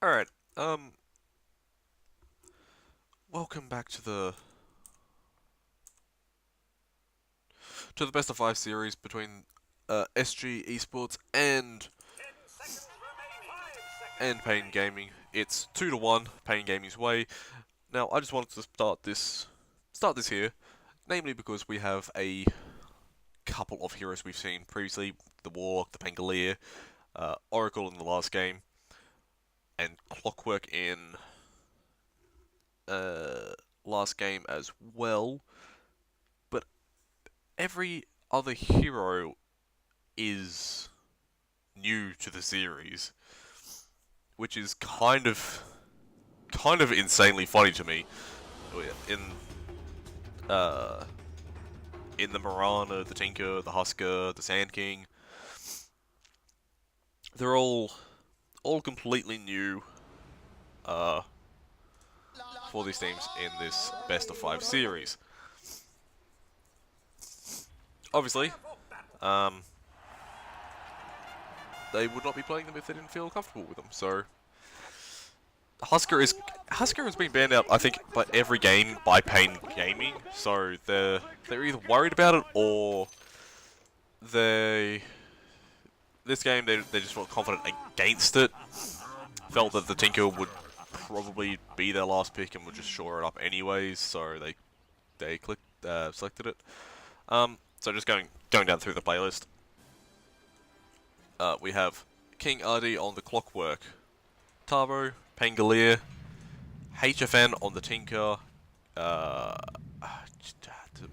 Alright, welcome back to the best of 5 series between SG Esports and paiN Gaming. It's 2-1 paiN Gaming's way. Now, I just wanted to start this here, namely because we have a couple of heroes we've seen previously: the Warlock, the Pangolier, Oracle in the last game, and Clockwork in last game as well. But every other hero is new to the series, which is kind of insanely funny to me. In uh, in the Mirana, the Tinker, the Husker, the Sand King, they're all completely new for these teams in this best of 5 series. Obviously, they would not be playing them if they didn't feel comfortable with them. So Husker has been banned out, I think, by every game by paiN Gaming. So they're either worried about it or this game they just felt confident against it. Felt that the Tinker would probably be their last pick and would just shore it up anyways. So they selected it. So just going down through the playlist. We have King Ardi on the Clockwork, Tavo, Pangolier, HFN on the Tinker,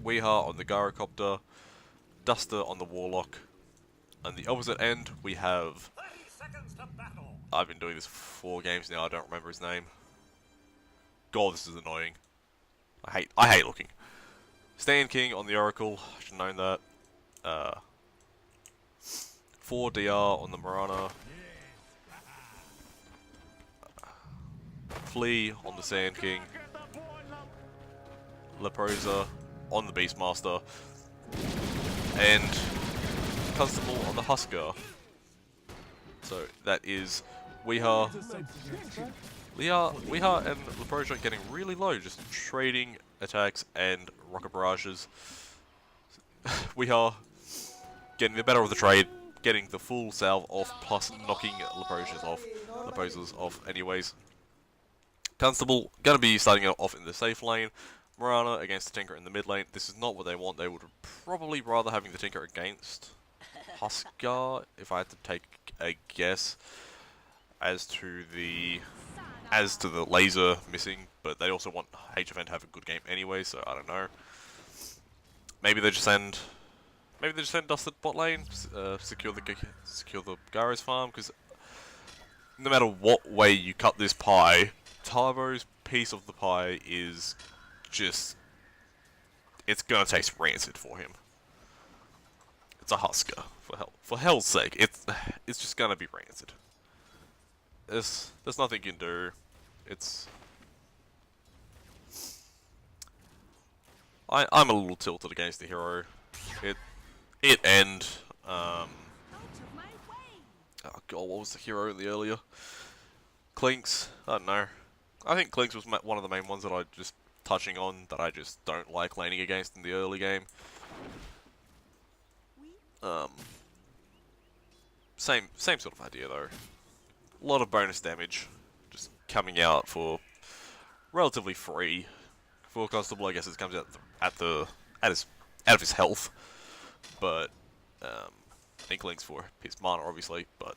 Weeha on the Gyrocopter, Duster on the Warlock. On the opposite end, we have... I've been doing this for 4 games now, I don't remember his name. God, this is annoying. I hate looking. Sand King on the Oracle, I should have known that. 4DR on the Mirana. Flea on the Sand King. Leprosa on the Beastmaster. And Constable on the Husker. So that is Weeha and Leprosa getting really low, just trading attacks and rocket barrages. Weeha getting the better of the trade, getting the full salve off, plus knocking Leprosa's off anyways. Constable gonna be starting off in the safe lane. Mirana against the Tinker in the mid lane. This is not what they want. They would probably rather having the Tinker against Husker, if I had to take a guess, as to the laser missing. But they also want HFN to have a good game anyway, so I don't know. Maybe they just send Dusted bot lane, secure the Gyro's farm, because no matter what way you cut this pie, Tavo's piece of the pie is just... it's gonna taste rancid for him. It's a Husker, for hell's sake. It's just gonna be rancid. There's nothing you can do. I'm a little tilted against the hero. Oh god, what was the hero in the earlier? Clinks, I don't know. I think Clinks was one of the main ones that I just touching on that I just don't like laning against in the early game. Same sort of idea though. A lot of bonus damage just coming out for relatively free. For Constable, I guess it comes out out of his health, but Inklings for his mana obviously, but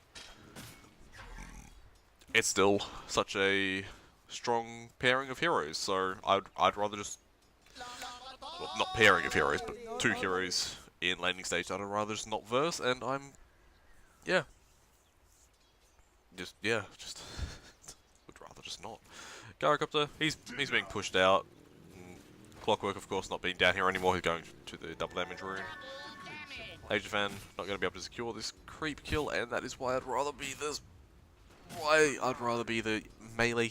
it's still such a strong pairing of heroes. So I'd rather just, well, not pairing of heroes, but 2 heroes in laning stage that I'd rather just not verse, and just would rather just not. Gyrocopter, he's being pushed out. Clockwork, of course, not being down here anymore. He's going to the double damage rune. HFN not going to be able to secure this creep kill, and that is why I'd rather be the melee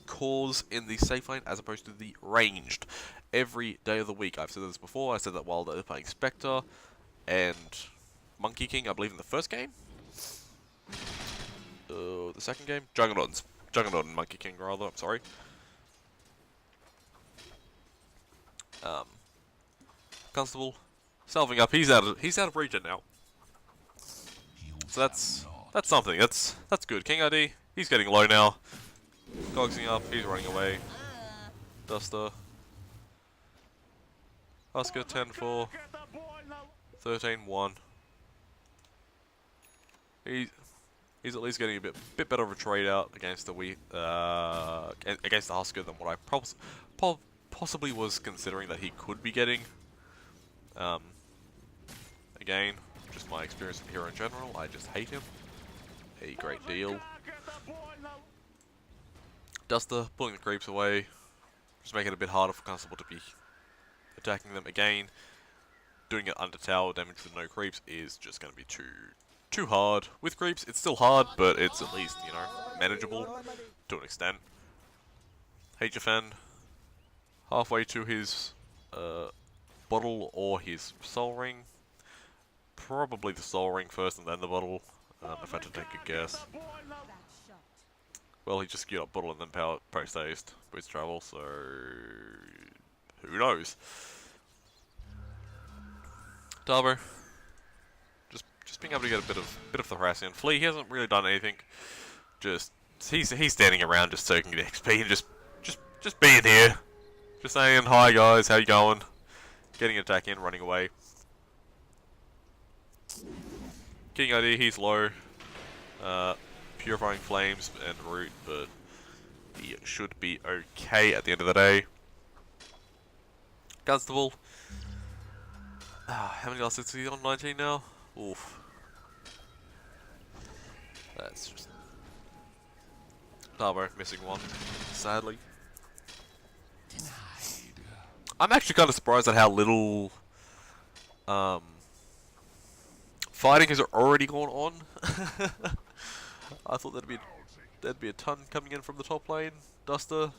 cause in the safe lane as opposed to the ranged every day of the week. I've said this before. I said that while they were playing Spectre and Monkey King, I believe in the first game. The second game, Juggernauts. Juggernaut and Monkey King rather, I'm sorry. Constable, salving up. He's out of regen now. So that's something. That's good. King ID, he's getting low now. Cogsing up, he's running away. Duster. Oscar 10-4. 13-1. He's at least getting a bit better of a trade out against the against the Husker than what I possibly was considering that he could be getting. Again, just my experience with Hero in general, I just hate him a great deal. Duster pulling the creeps away, just making it a bit harder for Constable to be attacking them again. Doing it under tower damage with no creeps is just going to be too hard. With creeps, it's still hard, but it's at least, you know, manageable to an extent. HFN, halfway to his bottle or his soul ring. Probably the soul ring first and then the bottle, if I had to take a guess. Well, he just queued up bottle and then post haste, boost travel, so who knows? Darbo, just being able to get a bit of the harassing. Flea, he hasn't really done anything. Just he's standing around just soaking the XP and just being here, just saying hi guys, how you going? Getting an attack in, running away. King ID, he's low. Purifying Flames and Root, but he should be okay at the end of the day. Constable. How many last hits is he on? 19 now? Oof. That's just... Darbo missing one, sadly. I'm actually kind of surprised at how little fighting has already gone on. I thought there'd be a ton coming in from the top lane. Duster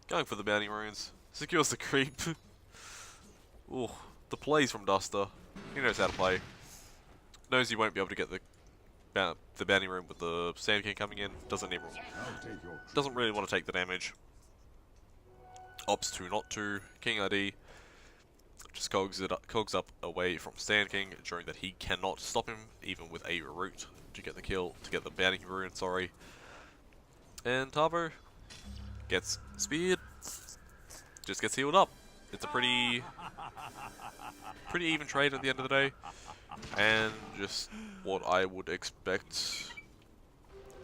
going for the bounty runes, secures the creep. Ooh, the plays from Duster. He knows how to play. Knows he won't be able to get the bounty rune with the Sand King coming in. Doesn't really want to take the damage. Opts to not to. King ID just cogs up away from Sand King, ensuring that he cannot stop him, even with a root to get the kill, to get the bounty rune, sorry. And Tavo gets speared, just gets healed up. It's a pretty even trade at the end of the day, and just what I would expect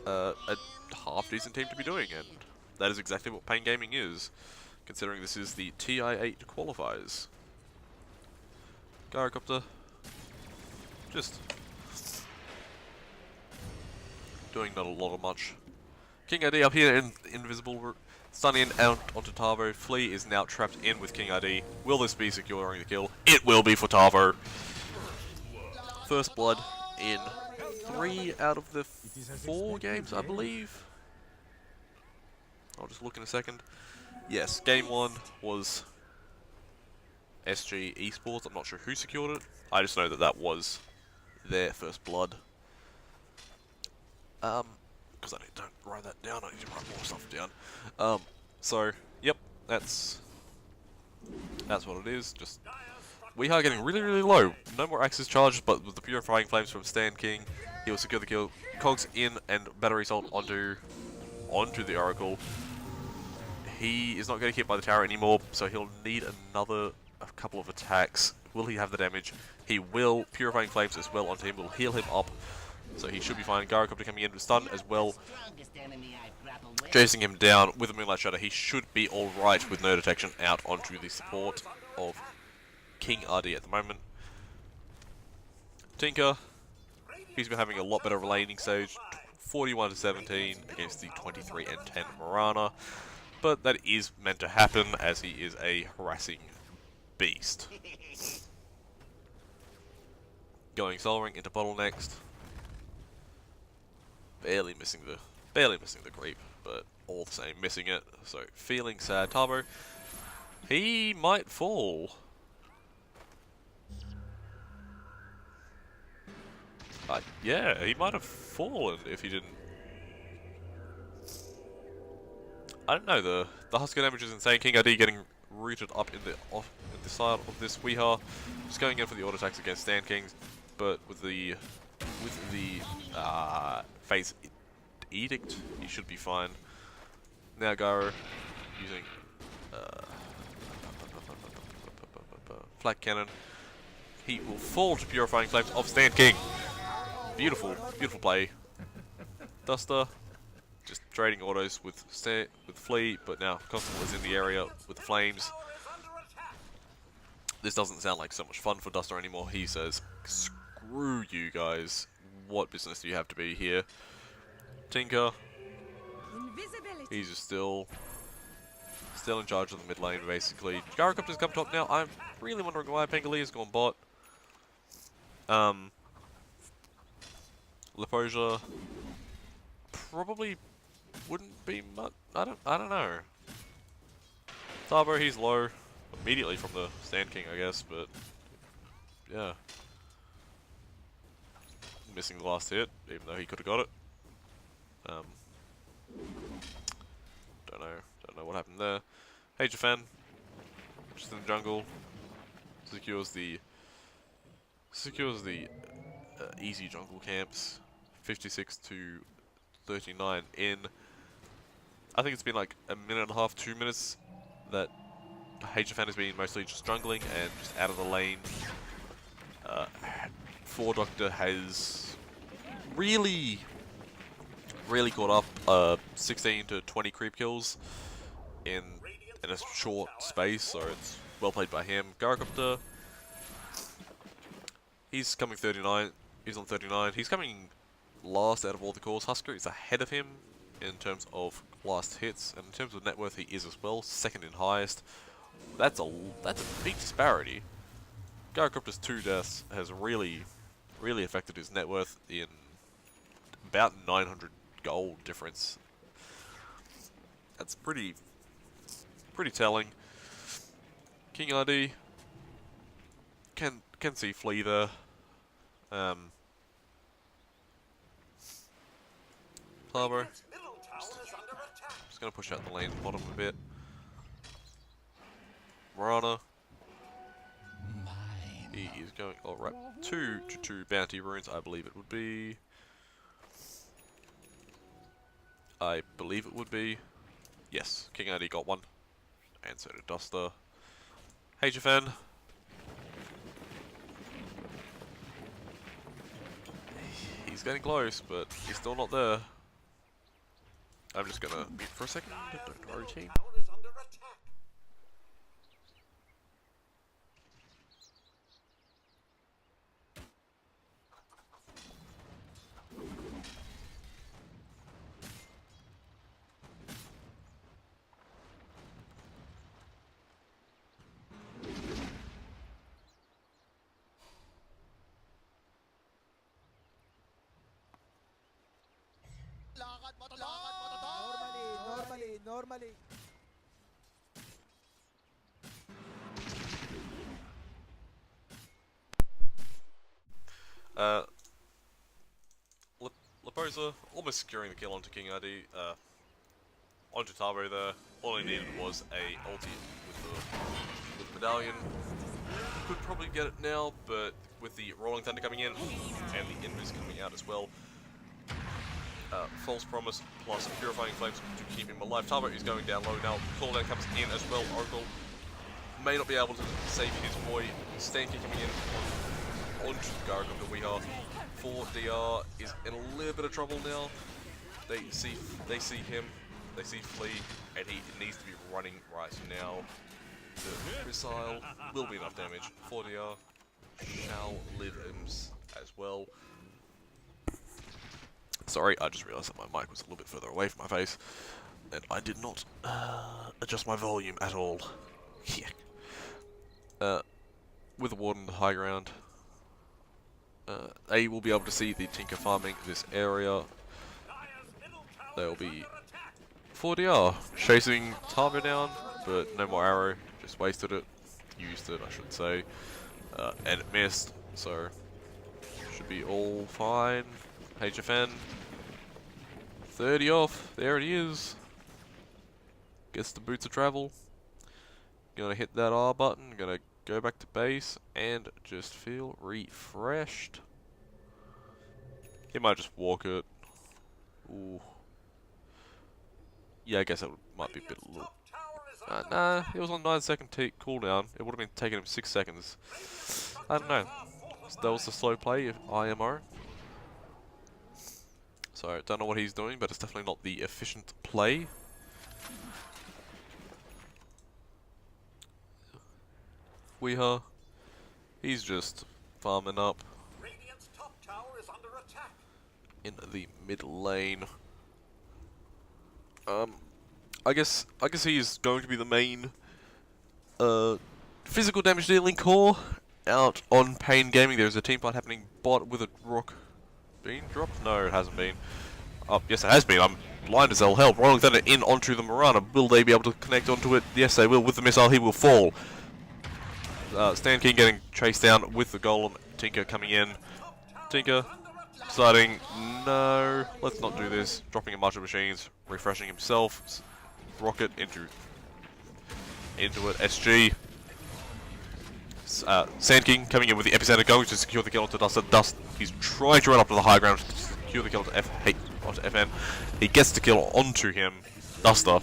a half decent team to be doing, and that is exactly what paiN Gaming is, considering this is the TI8 qualifiers. Gyrocopter, just doing not a lot of much. King ID up here in invisible, stunning in out onto Tavo. Flea is now trapped in with King ID. Will this be securing the kill? It will be for Tavo. First blood in 3 out of the 4 games, I believe. I'll just look in a second. Yes, game 1 was SG Esports. I'm not sure who secured it. I just know that that was their first blood. Because I don't write that down, I need to write more stuff down. So, yep, that's what it is. Just, we are getting really low. No more access charges, but with the Purifying Flames from Sand King, he will secure the kill. Cogs in and Battery Assault onto the Oracle. He is not getting hit by the tower anymore, so he'll need a couple of attacks. Will he have the damage? He will. Purifying Flames as well onto him will heal him up, so he should be fine. Gyrocopter coming in with stun as well, chasing him down with a Moonlight Shadow. He should be alright with no detection out onto the support of King RD at the moment. Tinker, he's been having a lot better of a laning stage, 41-17 against the 23-10 Mirana, but that is meant to happen as he is a harassing beast. Going Soul Ring into bottle next. Barely missing the creep, but all the same missing it. So feeling sad. Tabo, he might fall. Yeah, he might have fallen if he didn't. I don't know, the Husker damage is insane. King ID getting rooted up in the side of this Weeha. Just going in for the auto attacks against Stand Kings, but with the Fate's Edict, he should be fine. Now Garo using Flak Cannon. He will fall to Purifying Flames of Stand King. Beautiful, beautiful play. Duster just trading autos with Flea, but now Constable is in the area with the flames. This doesn't sound like so much fun for Duster anymore. He says, "Screw you guys. What business do you have to be here?" Tinker, he's just still in charge of the mid lane, basically. Gyrocopter's come top now. I'm really wondering why Pengali has gone bot. Leposia probably wouldn't be much. I don't know. Tabo, he's low immediately from the Sand King, I guess, but yeah, missing the last hit, even though he could have got it. Don't know what happened there. Hey Jafan, just in the jungle, secures the easy jungle camps, 56 to 39 in. I think it's been like a minute and a half, 2 minutes that HFN has been mostly just jungling and just out of the lane. 4 Doctor has really caught up. 16 to 20 creep kills in a short space, so it's well played by him. Gyrocopter, he's coming 39. He's on 39. He's coming last out of all the cores. Husker is ahead of him in terms of last hits, and in terms of net worth, he is as well, second in highest. That's a big disparity. Gyrocopter's 2 deaths has really affected his net worth in about 900 gold difference. That's pretty telling. King ID can see Flea there. Tabo, just gonna push out the lane bottom a bit. Morana, he is going. Alright, 2 to 2 bounty runes, I believe it would be. Yes, King ID got one, and so did Duster. Hey Jafan. He's getting close, but he's still not there. I'm just gonna mute for a second. Don't worry, team. Normally. Leposa almost securing the kill onto King ID. Onto Tabo there. All he needed was a ulti with the medallion. Could probably get it now, but with the Rolling Thunder coming in and the Invis coming out as well. False Promise plus Purifying Flames to keep him alive. Tabo is going down low now. Cooldown comes in as well. Oracle may not be able to save his boy. Stanky coming in onto Garg of the Weeha. 4DR is in a little bit of trouble now. They see him, they see Flea, and he needs to be running right now. The missile will be enough damage. 4DR shall live him as well. Sorry, I just realised that my mic was a little bit further away from my face, and I did not adjust my volume at all. Yeah. With the Warden in the high ground, they will be able to see the Tinker farming this area. They'll be 4DR chasing Tabo down, but no more arrow, just wasted it. Used it, I should say. And it missed, so should be all fine. HFN 30 off, there it is. Gets the boots of travel. Gonna hit that R button. Gonna go back to base and just feel refreshed. He might just walk it. Ooh. Yeah, I guess that might be a bit little. Nah, it was on 9-second cooldown. It would have been taking him 6 seconds. I don't know. That was a slow play, IMO. So, don't know what he's doing, but it's definitely not the efficient play. Weeha. He's just farming up in the mid lane. I guess he's going to be the main physical damage dealing core out on paiN Gaming. There's a team fight happening bot with a rock. Been dropped? No, it hasn't been. Oh, yes, it has been. I'm blind as hell. Rolling Thunder in onto the Mirana. Will they be able to connect onto it? Yes, they will. With the missile, he will fall. Stan King getting chased down with the Golem. Tinker coming in. Tinker deciding, no, let's not do this. Dropping a bunch of machines, refreshing himself. Rocket into it. SG. Sand King coming in with the epicenter, going to secure the kill onto Duster. Dust, he's trying to run up to the high ground to secure the kill onto FN. He gets the kill onto him. Duster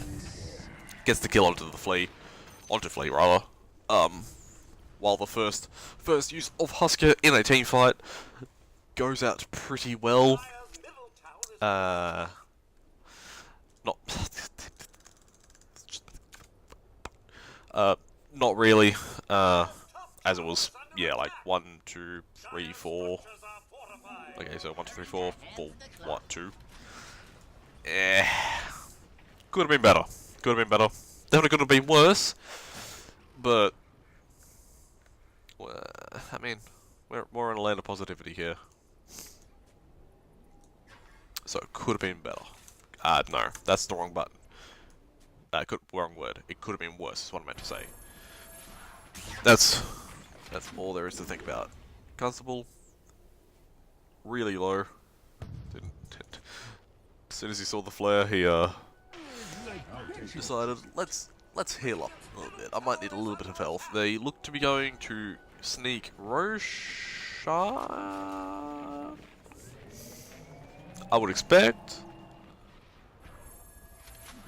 gets the kill onto the Flea. Onto Flea, rather. While the first use of Husker in a team fight goes out pretty well. Not not really. As it was, yeah, like 1, 2, 3, 4. Okay, so 1, 2, 3, 4, 4, 1, 2. Could have been better. Could have been better. Definitely could have been worse. But I mean, we're in a land of positivity here. So it could have been better. No, that's the wrong button. Wrong word. It could have been worse, is what I meant to say. That's all there is to think about. Constable, really low. As soon as he saw the flare, he decided, let's heal up a little bit. I might need a little bit of health. They look to be going to sneak Roshan, I would expect.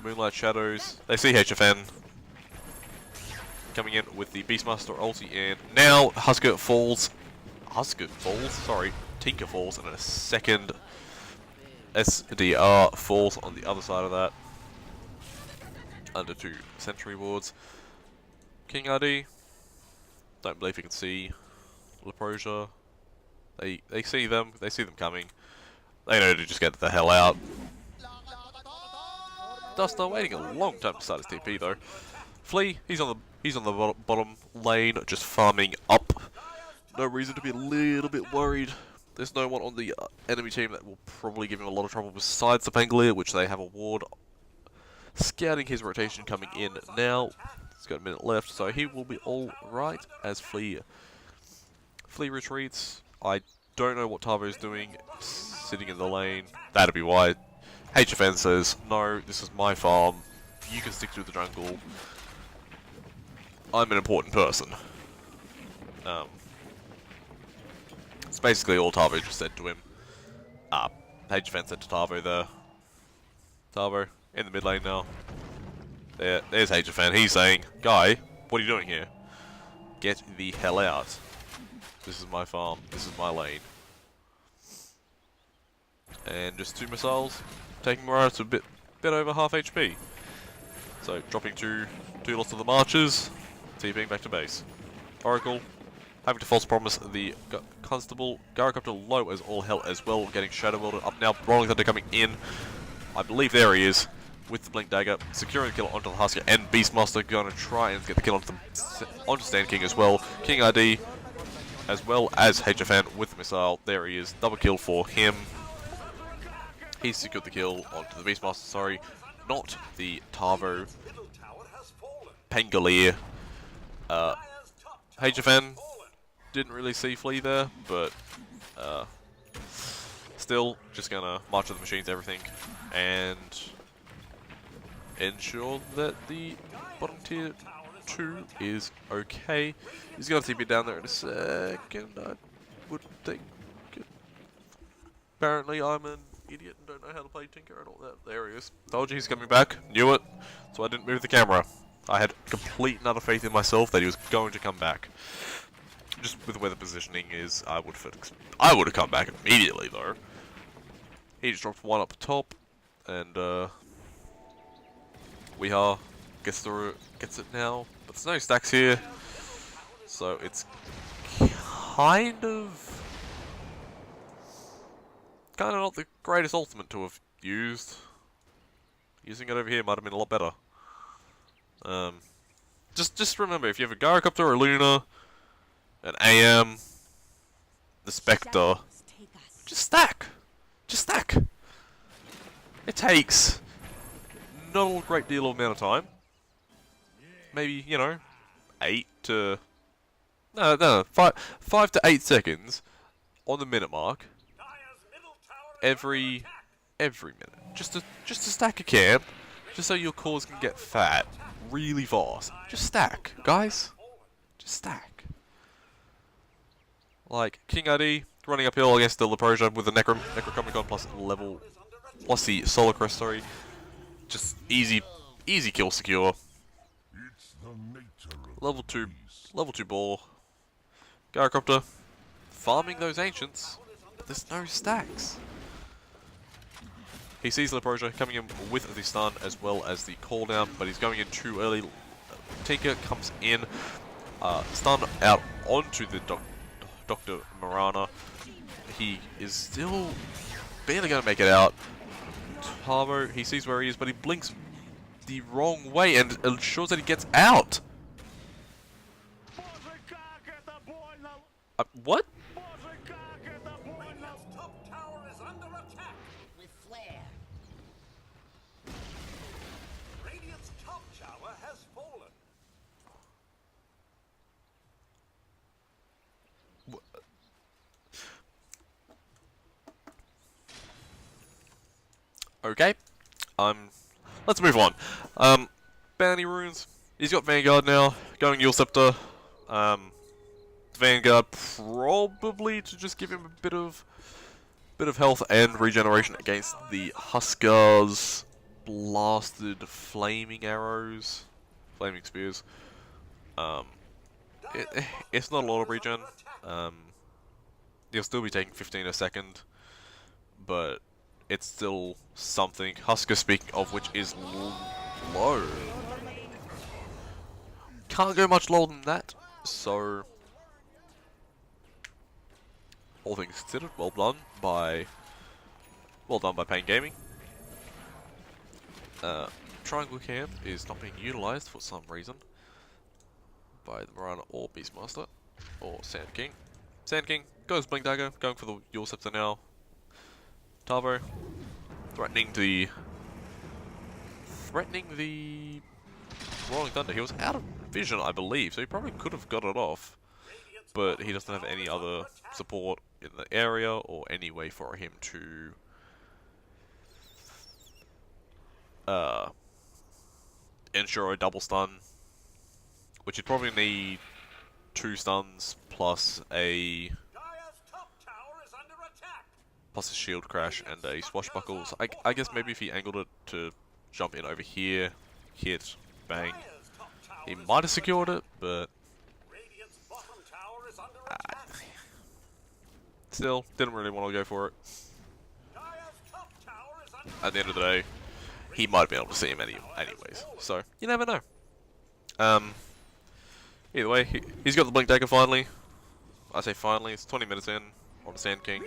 Moonlight Shadows. They see HFN coming in with the Beastmaster ulti, and now Husker falls. Sorry. Tinker falls, and in a second SDR falls on the other side of that. Under 2 sentry wards. King RD. Don't believe you can see Leprosia. They see them. They see them coming. They know to just get the hell out. Duster waiting a long time to start his TP though. Flea, he's on the bottom lane, just farming up. No reason to be a little bit worried. There's no one on the enemy team that will probably give him a lot of trouble besides the Pangolier, which they have a ward scouting his rotation coming in now. He's got a minute left, so he will be all right as Flea retreats. I don't know what Tavo's doing, sitting in the lane. That'd be why. HFN says, no, this is my farm. You can stick to the jungle. I'm an important person. It's basically all Tavo just said to him. HFN said to Tavo there. Tavo, in the mid lane now. There's HFN. He's saying, guy, what are you doing here? Get the hell out. This is my farm. This is my lane. And just 2 missiles, taking Mirana to a bit over half HP. So dropping 2 lots of the marches, TPing back to base. Oracle having to false promise the Constable. Gyrocopter low as all hell as well, getting Shadow Welded up now. Rolling Thunder coming in. I believe there he is with the Blink Dagger, securing the kill onto the Husker, and Beastmaster going to try and get the kill onto Stan King as well. King ID as well as HFN with the missile. There he is, double kill for him. He secured the kill onto the Beastmaster, sorry, not the Tavo. Pangolier. HFN didn't really see Flea there, but still just gonna march with the machines, everything, and ensure that the bottom tier 2 is okay. He's going to TP down there in a second, I would think. Apparently I'm an idiot and don't know how to play Tinker and all that. There he is. Told you he's coming back. Knew it. So I didn't move the camera. I had complete and utter faith in myself that he was going to come back. Just with where the positioning is, I would have come back immediately though. He just dropped one up top, and Weehaw gets through, gets it now. But there's no stacks here, so it's kind of not the greatest ultimate to have used. Using it over here might have been a lot better. Just remember, if you have a Gyrocopter or a Luna, an AM, the Spectre, just stack. Just stack. It takes not a great deal of amount of time. Maybe, you know, 5 to 8 seconds on the minute mark. Every minute. Just to stack a camp, just so your cores can get fat really fast. Just stack, guys. Just stack. Like King ID running uphill against the Leprosia with the Necronomicon plus the Solar Crest, sorry. Just easy kill secure. Level 2 ball. Gyrocopter farming those ancients, but there's no stacks. He sees Leprosia coming in with the stun as well as the cooldown, but he's going in too early. Tinker comes in, stun out onto the Dr. Marana. He is still barely going to make it out. Tavo, he sees where he is, but he blinks the wrong way and ensures that he gets out. What? Okay, let's move on. Bounty runes. He's got Vanguard now, going Yule Scepter. Vanguard probably to just give him a bit of health and regeneration against the Huskar's blasted flaming arrows, flaming spears. It's not a lot of regen. You'll still be taking 15 a second, but it's still something. Husker, speaking of which, is low. Can't go much lower than that, so all things considered, well done by paiN Gaming. Triangle Camp is not being utilised for some reason by the Marana or Beastmaster or Sand King. Sand King goes Blink Dagger, going for the Yule Scepter now. Tavo threatening the Rolling Thunder. He was out of vision, I believe, so he probably could have got it off, but he doesn't have any other support in the area or any way for him to ensure a double stun, which you'd probably need 2 stuns plus a shield crash and a swashbuckle. So I guess maybe if he angled it to jump in over here, hit, bang, he might have secured it, but still didn't really want to go for it. At the end of the day, he might have been able to see him anyways, so you never know. Either way, he's got the Blink Dagger finally. I say finally, it's 20 minutes in on the Sand King.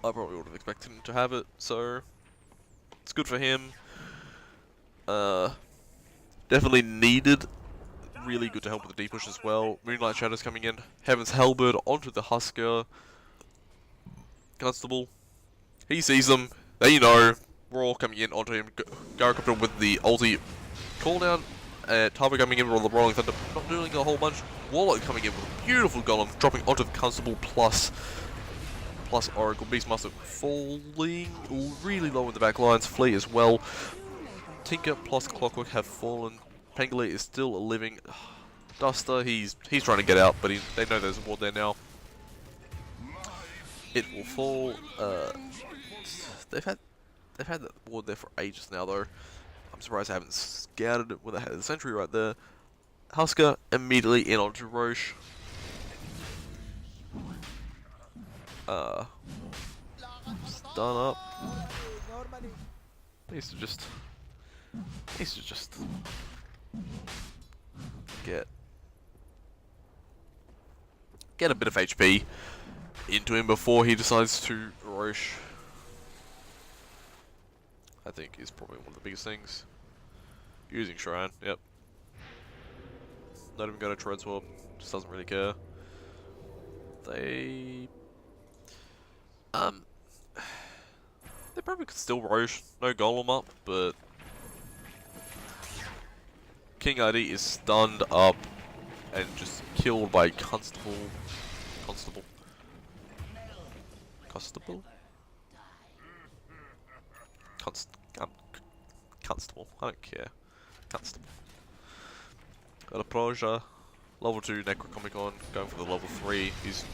I probably would have expected him to have it, so it's good for him. Definitely needed. Really good to help with the D-push as well. Moonlight Shadow's coming in. Heaven's Hellbird onto the Husker. Constable. He sees them. They know. We're all coming in onto him. Gyrocopter with the ulti cooldown. Tavo coming in with the Rolling Thunder. Not doing a whole bunch. Warlock coming in with a beautiful golem. Dropping onto the Constable plus Oracle. Beastmaster falling really low in the back lines. Fleet as well. Tinker plus Clockwork have fallen. Pangolin is still a living. Duster, he's trying to get out, but they know there's a ward there now. It will fall. They've had that ward there for ages now, though. I'm surprised I haven't scouted it when they had the sentry right there. Husker immediately in onto Roche. Stun up. Normally. Needs to just get a bit of HP into him before he decides to Roche. I think is probably one of the biggest things. Using Shrine, yep. Not even going to Tread Swap, just doesn't really care. They probably could still Roche, no Golem up, but King ID is stunned up and just killed by Constable. Constable? Constable, I don't care. Constable. Got a Proja, level 2 Necronomicon, going for the level 3. He's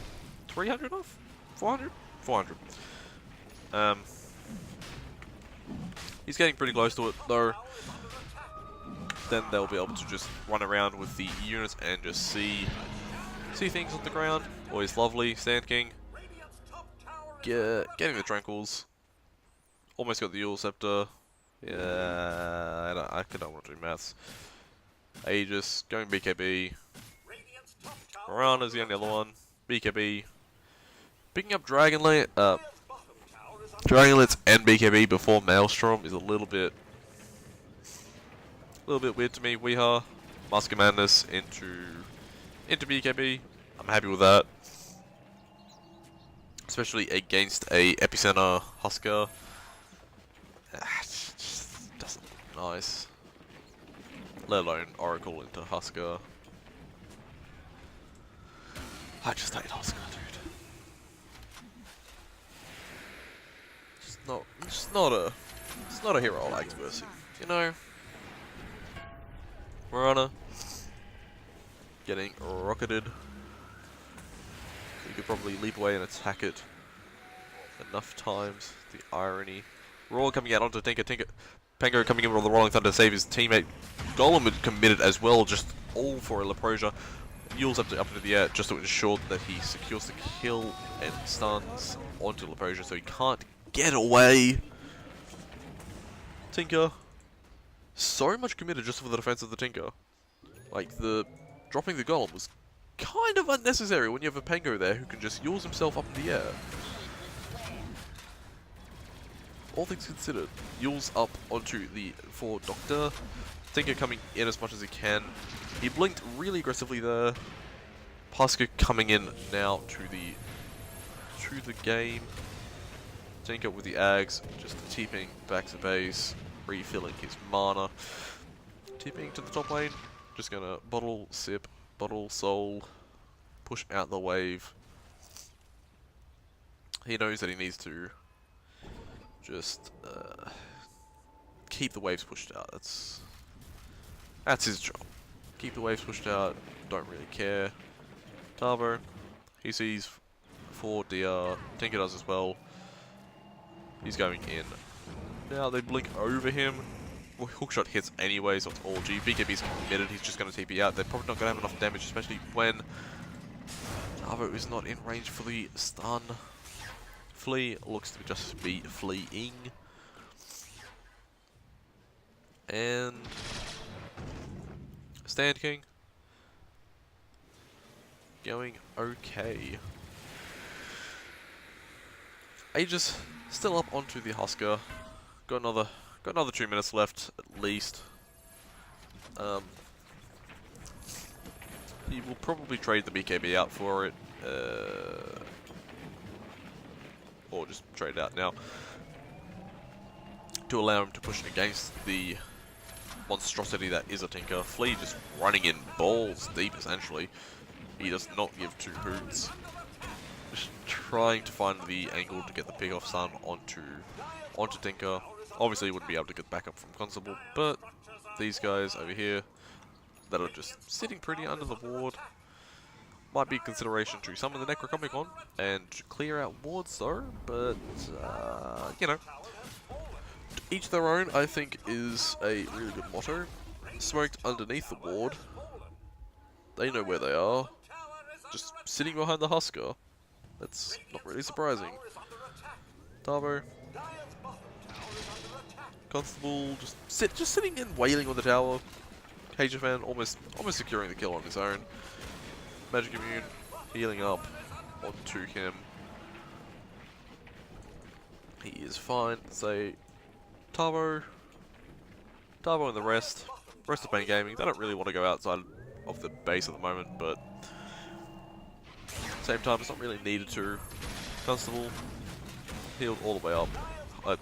300 off? 400? 400. He's getting pretty close to it though. Then they'll be able to just run around with the units and just see things on the ground. Always lovely. Sand King. Getting the Tranquils. Almost got the Yule Scepter. Yeah, I don't want to do maths. Aegis, going BKB. Mirana's the only other one. BKB. Picking up Dragonlance and BKB before Maelstrom is a little bit weird to me. Weeha, Mask of Madness into BKB. I'm happy with that. Especially against a Epicenter Husker. Just doesn't look nice. Let alone Oracle into Husker. I just hate Husker, dude. It's not a hero I like to verse, you know. Mirana getting rocketed. You could probably leap away and attack it enough times. The irony. Raw coming out onto Tinker. Pango coming in with the Rolling Thunder to save his teammate. Golem had committed as well, just all for a Leprosia. Yule's up into the air just to ensure that he secures the kill and stuns onto Leprosia so he can't get away. Tinker. So much committed just for the defense of the Tinker. Like, dropping the Golem was kind of unnecessary when you have a Pango there who can just yours himself up in the air. All things considered, Yule's up onto the 4 Doctor. Tinker coming in as much as he can. He blinked really aggressively there. Husker coming in now to the game. Tinker with the Ags, just TPing back to base, refilling his mana. TPing to the top lane, just gonna bottle, sip, bottle, soul, push out the wave. He knows that he needs to just keep the waves pushed out. That's his job. Keep the waves pushed out, don't really care. Tavo, he sees 4 DR, Tinker does as well. He's going in. Now they blink over him. Well, hookshot hits anyway, so it's all G. BKB's committed, he's just going to TP out. They're probably not going to have enough damage, especially when Tavo is not in range for the stun. Flea looks to just be fleeing. And Stand King going okay. Aegis still up onto the Husker. Got another 2 minutes left at least. He will probably trade the BKB out for it. Or just trade it out now. To allow him to push against the monstrosity that is a Tinker. Flea just running in balls deep essentially. He does not give 2 hoots. Just trying to find the angle to get the pick off stun onto Tinker. Obviously, you wouldn't be able to get backup from Constable, but these guys over here that are just sitting pretty under the ward might be a consideration to summon the Necronomicon and clear out wards though, but you know, each their own I think is a really good motto. Smoked underneath the ward, they know where they are, just sitting behind the Husker. That's not really surprising. Darvo, Constable, just sitting and wailing on the tower. HFN almost securing the kill on his own. Magic Immune healing up onto him. He is fine. Say Tavo and the rest of paiN Gaming. They don't really want to go outside of the base at the moment, but at the same time it's not really needed to. Constable healed all the way up.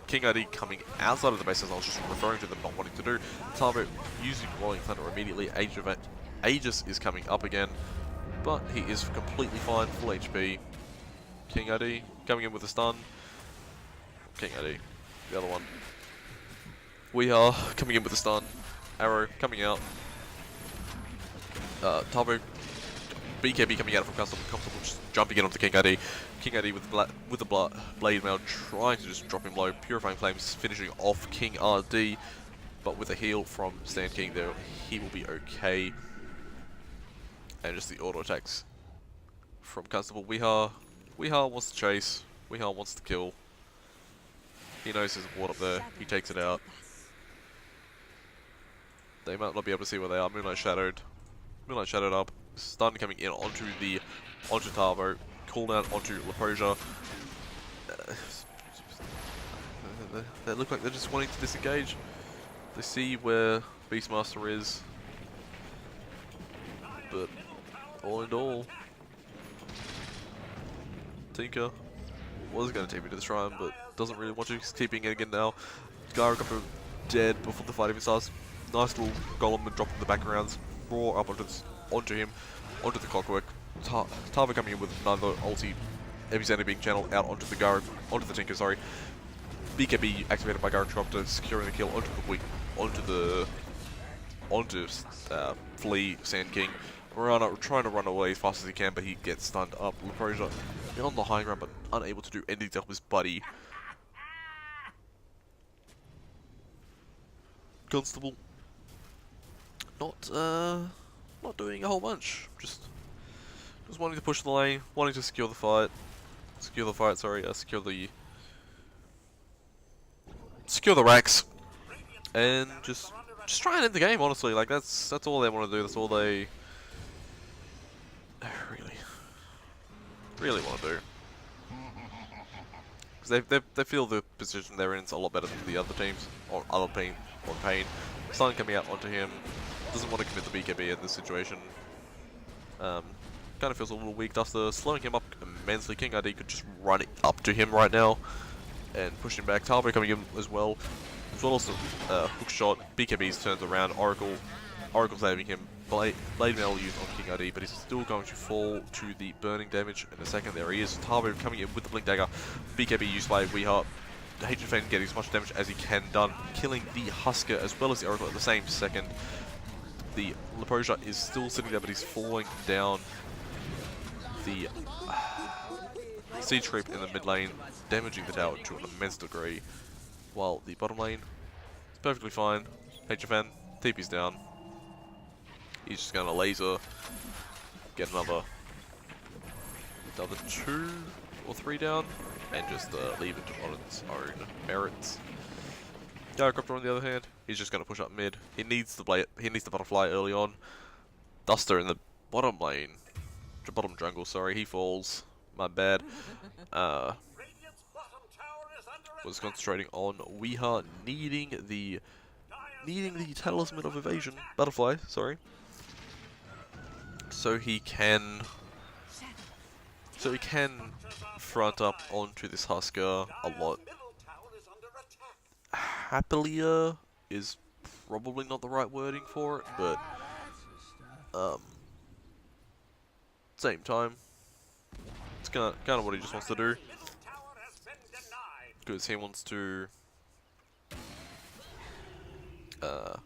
King ID coming outside of the base, as I was just referring to them not wanting to do. Tavo using Rolling Thunder immediately. Aegis is coming up again, but he is completely fine, full HP. King ID coming in with a stun. King ID, the other one. We are coming in with a stun. Arrow coming out. Tavo, BKB coming out from Constable, just jumping in onto King ID. King ID with the Blade Mail trying to just drop him low. Purifying Flames finishing off King RD, but with a heal from Sand King there, he will be okay. And just the auto attacks from Constable. Weehaw wants to chase. Weehaw wants to kill. He knows there's a ward up there. He takes it out. They might not be able to see where they are. Moonlight shadowed up. Stun coming in onto Tavo. Cooldown onto Leprosia. They look like they're just wanting to disengage. They see where Beastmaster is. But all in all, Tinker was going to take me to the shrine, but doesn't really want to. He's keeping it again now. Gyro got dead before the fight even starts. Nice little golem and drop in the backgrounds. Roar up onto him, onto the clockwork. Tava coming in with another ulti. Epicenter being channeled out onto the Tinker, sorry. BKB activated by Gyrocopter, securing the kill onto Flea, Sand King. Trying to run away as fast as he can, but he gets stunned up. Leprosia on the high ground, but unable to do anything to help his buddy. Constable not doing a whole bunch. Just wanting to push the lane, wanting to secure the fight. Secure the racks, and just try and end the game. Honestly, like that's all they want to do. That's all they really want to do. Because they feel the position they're in is a lot better than the other teams or other paiN. Stun coming out onto him. Doesn't want to commit the BKB in this situation. Kind of feels a little weak. Duster slowing him up immensely. King ID could just run it up to him right now and push him back. Tavo coming in as well as the hook shot. BKB's turns around. Oracle saving him. Blade Mail used on King ID, but he's still going to fall to the burning damage in a second. There he is. Tavo coming in with the Blink Dagger. BKB used by Weehaw. HFN getting as much damage as he can done, killing the Husker as well as the Oracle at the same second. The Leprosia is still sitting there, but he's falling down. The Siege Creep in the mid lane, damaging the tower to an immense degree, while the bottom lane is perfectly fine. HFN, TP's down. He's just going to laser, get another 2 or 3 down, and just leave it on its own merits. Gyrocopter on the other hand, he's just going to push up mid. He needs the butterfly early on. Duster in the bottom lane, bottom jungle, sorry, he falls. My bad. Was concentrating on Weehaw needing the Talisman of Evasion, butterfly, sorry. So he can front up onto this Husker a lot. Happier is probably not the right wording for it, but same time, it's kind of what he just wants to do, because he wants to uh,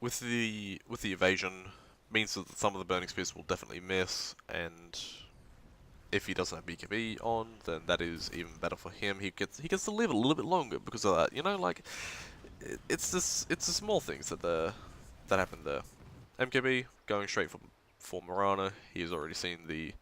with the evasion means that some of the burning spears will definitely miss, and if he doesn't have BKB on, then that is even better for him. He gets to live a little bit longer because of that. You know, like it's the small things that happen there. MKB going straight for Mirana. He has already seen the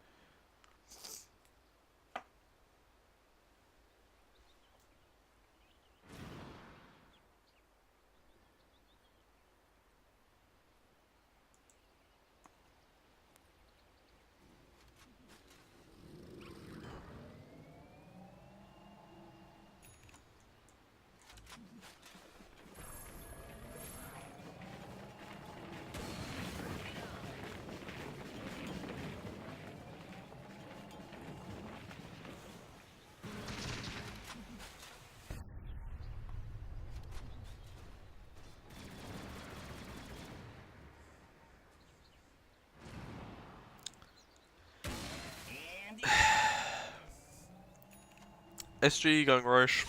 SG going Roche.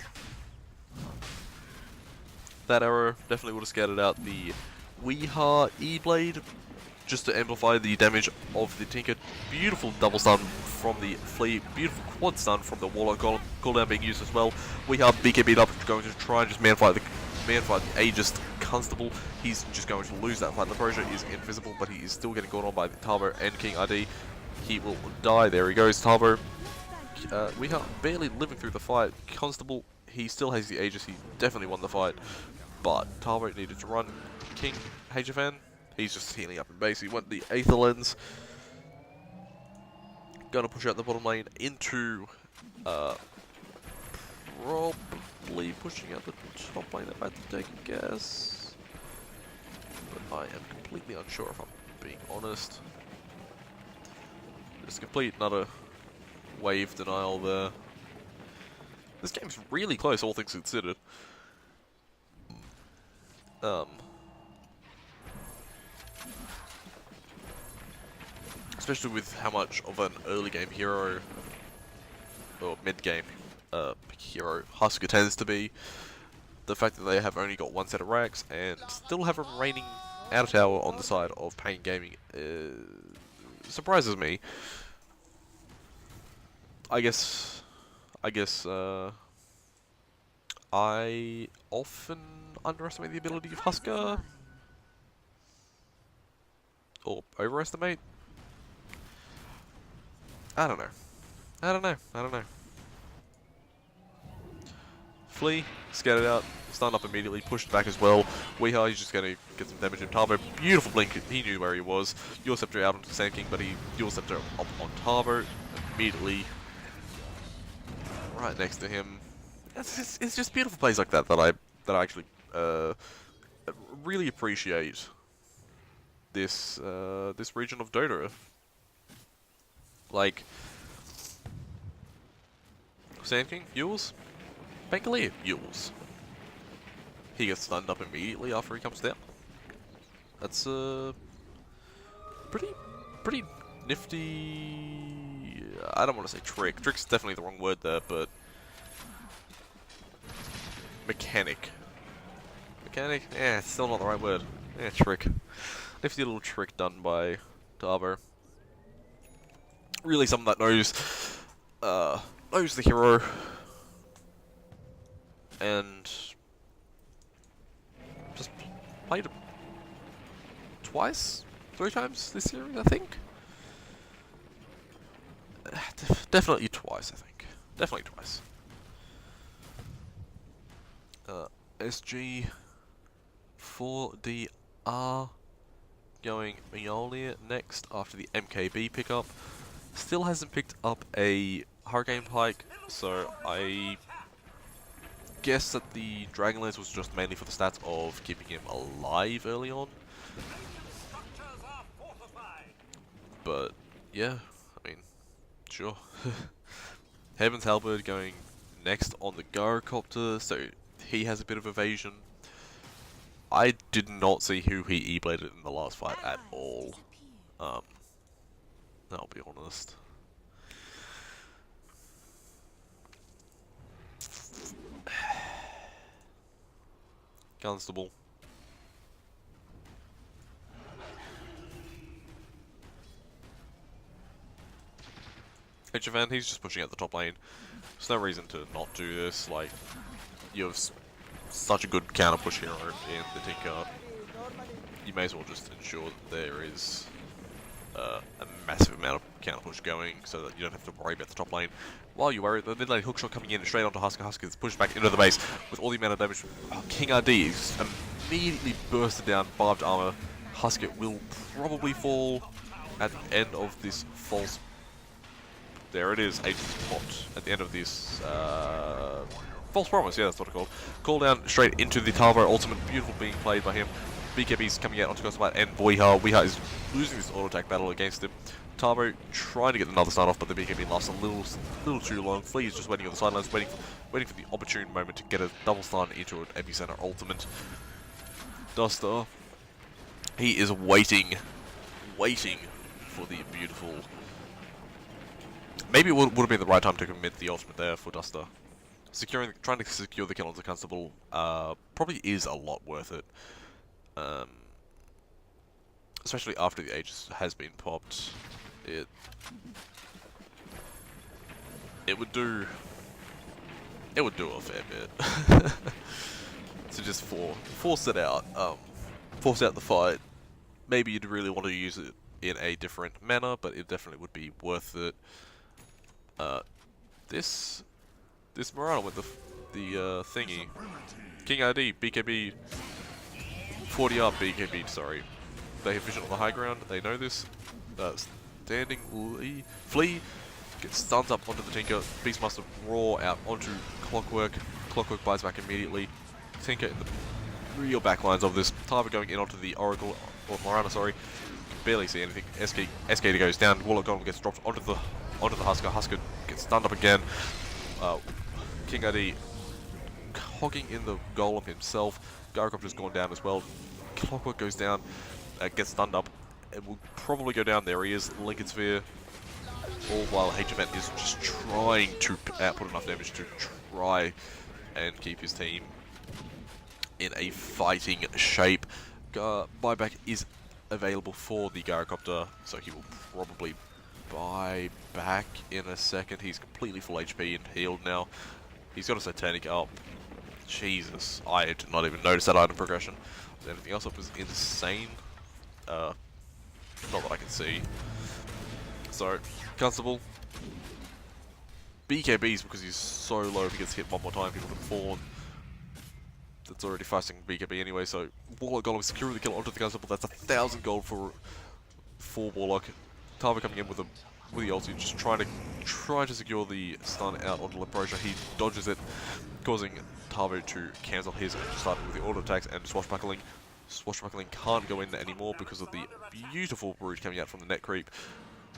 That arrow definitely would have scattered out the Weeha E-Blade, just to amplify the damage of the Tinker. Beautiful double stun from the Flea, beautiful quad stun from the Warlock cooldown being used as well. Weeha BKB'd up, going to try and just manfight the Aegis Constable. He's just going to lose that fight. Leprosia is invisible, but he is still getting gone on by the Tavo and King ID. He will die. There he goes, Tavo. Weeha barely living through the fight. Constable, he still has the Aegis. He definitely won the fight, but Tavo needed to run. King HFN, he's just healing up in base. He went the Aether Lens. Gonna push out the bottom lane into probably pushing out the top lane if I had to take a guess. But I am completely unsure if I'm being honest. Just complete another wave denial there. This game's really close, all things considered. Especially with how much of an early game hero or mid game hero Husker tends to be. The fact that they have only got one set of racks and still have a reigning outer tower on the side of paiN Gaming surprises me. I guess I often underestimate the ability of Husker, or overestimate. I don't know. Flea, scattered out, stunned up immediately, pushed back as well. Weeha, he's just going to get some damage in. Tavo, beautiful blink, he knew where he was. Dual Scepter out onto the Sand King, but he Dual Scepter up on Tavo, immediately right next to him. It's just beautiful plays like that that I actually really appreciate this this region of Dota. Like Sand King, Yules, Bangalia, Yules. He gets stunned up immediately after he comes down. That's pretty nifty. I don't want to say trick. Trick's definitely the wrong word there, but mechanic. Mechanic? Eh, it's still not the right word. Eh, trick. Nifty little trick done by Tavo. Really someone that knows the hero and just played it twice, 3 times this series, I think. Definitely twice, I think. Definitely twice. SG 4DR going Mjolnir next after the MKB pickup. Still hasn't picked up a Hurricane Pike, so I guess that the Dragonlance was just mainly for the stats of keeping him alive early on. But yeah, I mean, sure. Heaven's Halberd going next on the Gyrocopter, so he has a bit of evasion. I did not see who he E-bladed in the last fight at all. I'll be honest. Constable. HFN, he's just pushing out the top lane. There's no reason to not do this. Like, you have such a good counter push hero in the Tinker. You may as well just ensure that there is a massive amount of counter push going so that you don't have to worry about the top lane. While you worry, the mid lane hookshot coming in straight onto Husker. Husker is pushed back into the base with all the amount of damage. King RD is immediately bursted down, 5 armor. Husker will probably fall at the end of this false. There it is, Agent's popped at the end of this false promise, yeah, that's what it's called. Call down straight into the Talvo ultimate, beautiful being played by him. BKB's coming out onto Cosmite and bo5. bo5 is losing this auto attack battle against him. Talvo trying to get another start off, but the BKB lasts a little too long. Flea is just waiting on the sidelines, waiting for the opportune moment to get a double stun into an epicenter ultimate. Duster, he is waiting for the beautiful. Maybe it would have been the right time to commit the ultimate there for Duster. Trying to secure the kill on the Constable probably is a lot worth it. Especially after the Aegis has been popped. It would do a fair bit. To just force it out. Force out the fight. Maybe you'd really want to use it in a different manner, but it definitely would be worth it. This Morana with the thingy. King ID, BKB, 40 up BKB, sorry. They have vision on the high ground, they know this. Standing Flea gets stunned up onto the Tinker. Beastmaster roar out onto Clockwork. Clockwork buys back immediately. Tinker in the real backlines of this. Tarva going in onto the Oracle, or Morana, sorry. Can barely see anything. SK goes down. Warlock Golem gets dropped onto the Husker. Husker gets stunned up again. King ID hogging in the Golem himself. Gyrocopter's gone down as well. Clockwork goes down, gets stunned up, and will probably go down. There he is, Lincoln Sphere. All while HFN is just trying to output enough damage to try and keep his team in a fighting shape. Buyback is available for the Gyrocopter, so he will probably buy back in a second. He's completely full HP and healed now. He's got a Satanic up. Jesus, I did not even notice that item progression. Was anything else up was insane? Not that I can see. So, Constable. BKBs because he's so low. If he gets hit one more time, he would have fallen. That's already fighting BKB anyway, so Warlock Golem securing the kill onto the Constable. That's 1,000 gold for Warlock. Tarva coming in with the ulti, just trying to secure the stun out onto Leprosia. He dodges it, causing Tarvo to cancel his and start with the auto attacks and swashbuckling. Swashbuckling can't go in anymore because of the beautiful Brood coming out from the net creep.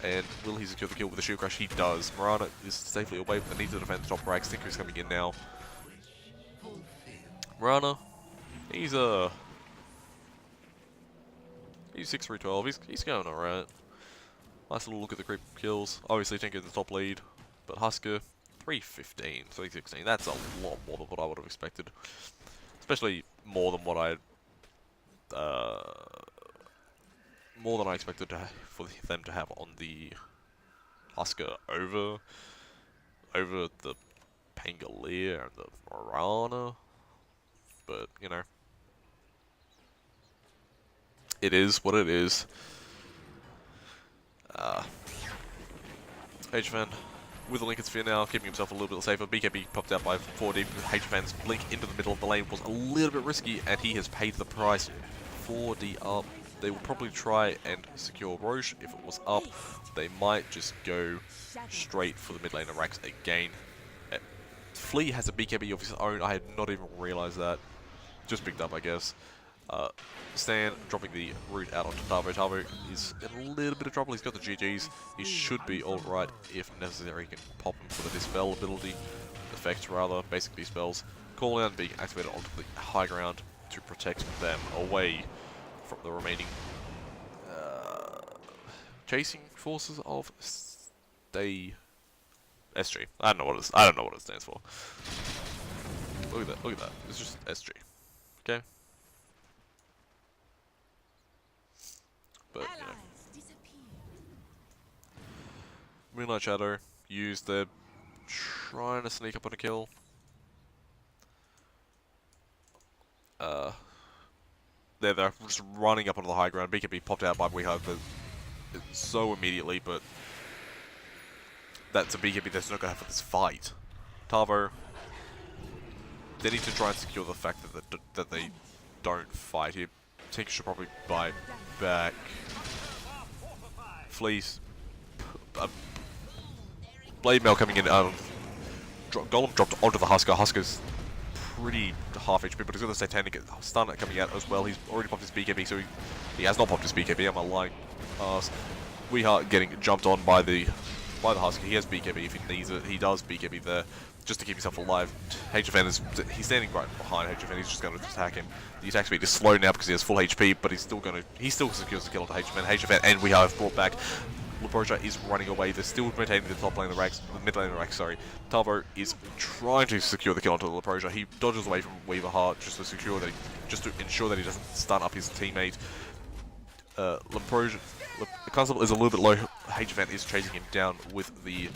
And will he secure the kill with the shield crash? He does. Morana is safely away, but needs to defend the top rack. Stinker is coming in now. Morana, he's 6-3-12. He's going alright. Nice little look at the creep kills. Obviously, Tinker the top lead, but Husker 3-15, 3-16. That's a lot more than what I would have expected, especially more than what I expected for them to have on the Husker over the Pangolier and the Morana. But you know, it is what it is. HFN with the Lincoln Sphere now, keeping himself a little bit safer. BKB popped out by 4D. HFN's blink into the middle of the lane was a little bit risky, and he has paid the price. 4D up. They will probably try and secure Roche if it was up. They might just go straight for the mid lane of Rax again. Flea has a BKB of his own. I had not even realized that. Just picked up, I guess. Stan dropping the root out onto Tarvo. Tarvo is in a little bit of trouble. He's got the GGs. He should be alright if necessary. He can pop him for the dispel ability. Effect, rather. Basic dispels. Call down being activated onto the high ground to protect them away from the remaining chasing forces of SG. I don't know what it stands for. Look at that. It's just SG. Okay. but you know. Moonlight Shadow used. They're trying to sneak up on a kill. They're just running up onto the high ground. BKB popped out by we have so immediately, but that's a BKB that's not going to have for this fight. Tavo, they need to try and secure the fact that they don't fight here. Tink should probably buy back. Fleece. Blade Mail coming in. Golem dropped onto the Husker. Husker's pretty half HP, but he's got the Satanic stun coming out as well. He's already popped his BKB, so he has not popped his BKB. Am I lying? We are getting jumped on by the Husker. He has BKB if he needs it. He does BKB there just to keep himself alive. HFN he's standing right behind HFN. He's just going to attack him. The attack speed is slow now because he has full HP, but he still secures the kill onto HFN, and we have brought back. Leproja is running away. They're still maintaining the top lane of the racks, the mid lane of the racks, sorry. Tavo is trying to secure the kill onto Leproja. He dodges away from Weaver Heart just to ensure that he doesn't stun up his teammate. Leproja, the Constable is a little bit low. HFN is chasing him down with the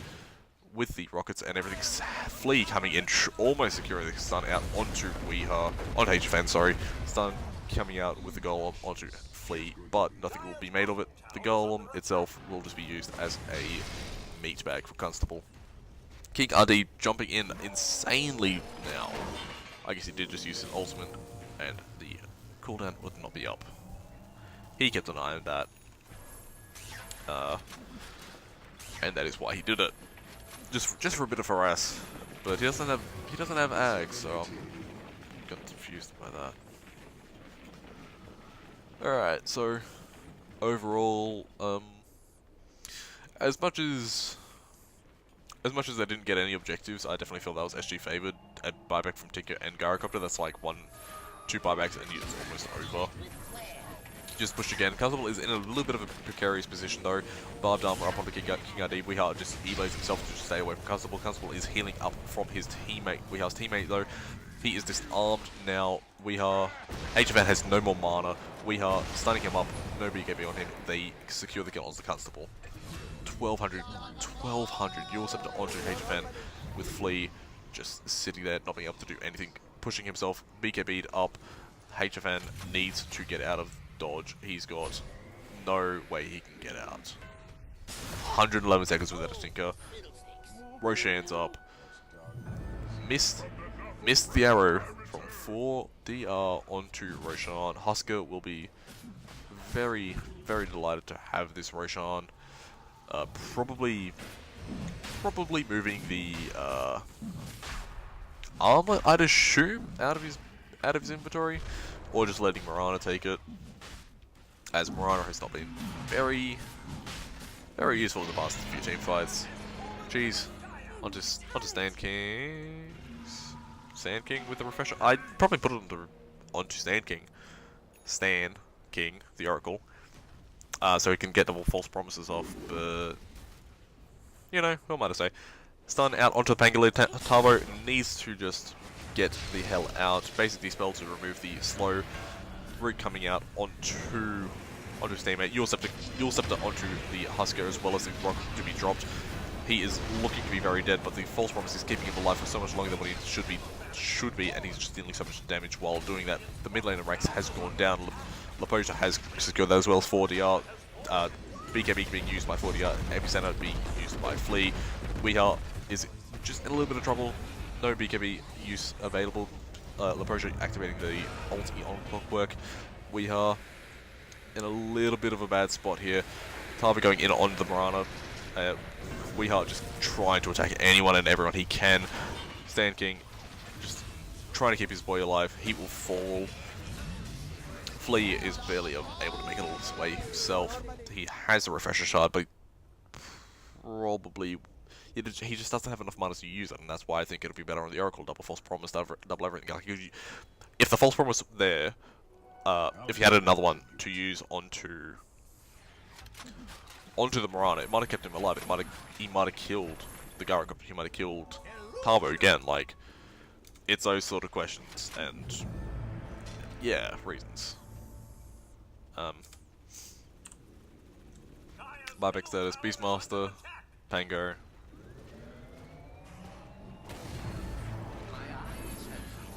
rockets and everything. Flea coming in, almost securing the stun out onto HFN, sorry. Stun coming out with the golem onto Flea, but nothing will be made of it. The golem itself will just be used as a meat bag for Constable. King RD jumping in insanely now. I guess he did just use his ultimate, and the cooldown would not be up. He kept an eye on that, and that is why he did it. Just for a bit of harass, but he doesn't have Ag, so I'm got confused by that. Alright, so overall, as much as I didn't get any objectives, I definitely feel that was SG favored. A buyback from Tinker and Gyrocopter, that's like 1-2 buybacks and it's almost over. Just pushed again. Constable is in a little bit of a precarious position though. Barbed armor up onto King RD. Weehaw just e-blaze himself to just stay away from Constable. Constable is healing up from his teammate. Weeha's teammate though. He is disarmed now. Weehaw. HFN has no more mana. Weehaw stunning him up. No BKB on him. They secure the kill on the Constable. 1200. You'll scepter onto HFN with Flea just sitting there, not being able to do anything. Pushing himself. BKB'd up. HFN needs to get out of dodge. He's got no way he can get out. 111 seconds without a Tinker. Roshan's up. Missed the arrow from 4DR onto Roshan. Husker will be very, very delighted to have this Roshan. Probably moving the armor, I'd assume, out of his inventory, or just letting Mirana take it, as Mirana has not been very useful in the past few team fights. Jeez, onto Sand King. Sand King with the refresher. I'd probably put it onto Sand King. Stan King, the Oracle. So he can get double false promises off, but you know, who am I to say? Stun out onto the Pangolin. Tavo needs to just get the hell out. Basically spell to remove the slow route coming out onto his teammate. You'll scepter onto the Husker as well as the rocket to be dropped. He is looking to be very dead, but the false promise is keeping him alive for so much longer than what he should be, and he's just dealing so much damage while doing that. The mid lane of Rax has gone down. Lepoja has secured that as well as 4DR. BKB being used by 4DR. Epicenter being used by Flea. Weehaw is just in a little bit of trouble. No BKB use available. Lepoja activating the ulti on Clockwork. Weehaw in a little bit of a bad spot here. Tava going in on the Mirana. Weehaw just trying to attack anyone and everyone he can. Sand King just trying to keep his boy alive. He will fall. Flea is barely able to make it all his way himself. He has a refresher shard, but probably he just doesn't have enough mana to use it, and that's why I think it'll be better on the Oracle. Double false promise, double everything. Like, if the false promise there, if you had another one to use onto the Mirana, it might have kept him alive. He might have killed the Garrett. He might have killed Tavo again. Like, it's those sort of questions, and yeah, reasons. Buyback status, Beastmaster, Pango.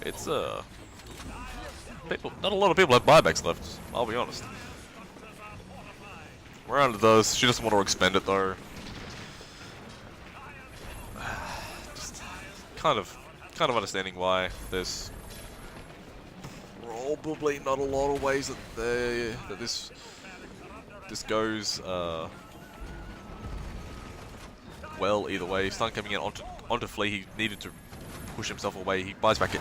It's people, not a lot of people have buybacks left, I'll be honest. Miranda does, she doesn't want to expend it though. Just kind of understanding why there's probably not a lot of ways that this goes well either way. Stun coming in onto Flea, he needed to push himself away, he buys back it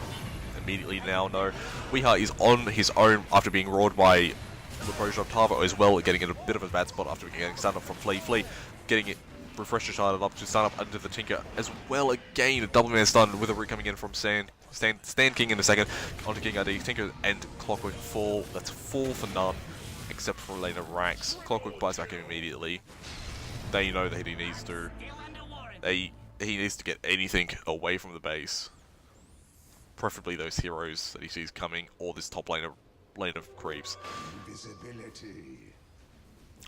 immediately now. No, Weeha is on his own after being roared by Leprosia. Tavo as well, getting in a bit of a bad spot after getting stunned up from Flea. Flea getting it refresher sharded up to stun up under the Tinker as well. Again, a double man stun with a root coming in from Stan King in a second onto King ID. Tinker and Clockwork fall. That's 4 for none, except for Elena Rax. Clockwork buys back him immediately. They know that he needs to. He needs to get anything away from the base. Preferably those heroes that he sees coming, or this top lane of creeps. Invisibility.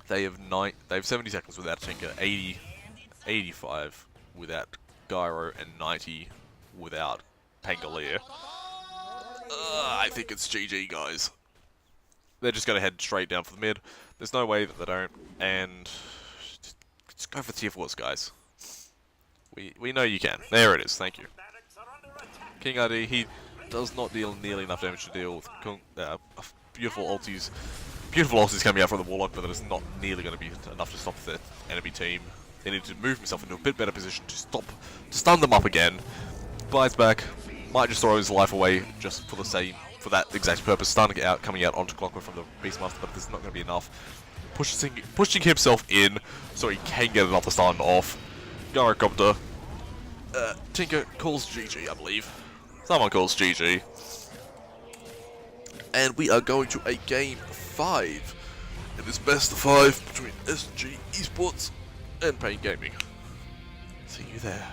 They have 70 seconds without Tinker, 85 without Gyro, and 90 without Pangolier. I think it's GG, guys. They're just going to head straight down for the mid. There's no way that they don't, and just go for tier 4s, guys. We know you can. There it is. Thank you. King ID, he does not deal nearly enough damage to deal with beautiful ultis coming out from the Warlock, but it is not nearly going to be enough to stop the enemy team. They need to move himself into a bit better position to stun them up again. Buys back, might just throw his life away just for that exact purpose, coming out onto Clockwork from the Beastmaster, but this is not going to be enough. Pushing himself in so he can get another stun off. Gyrocopter. Tinker calls GG, I believe. Someone calls GG. And we are going to a game 5 in this best of 5 between SG Esports and paiN Gaming. See you there.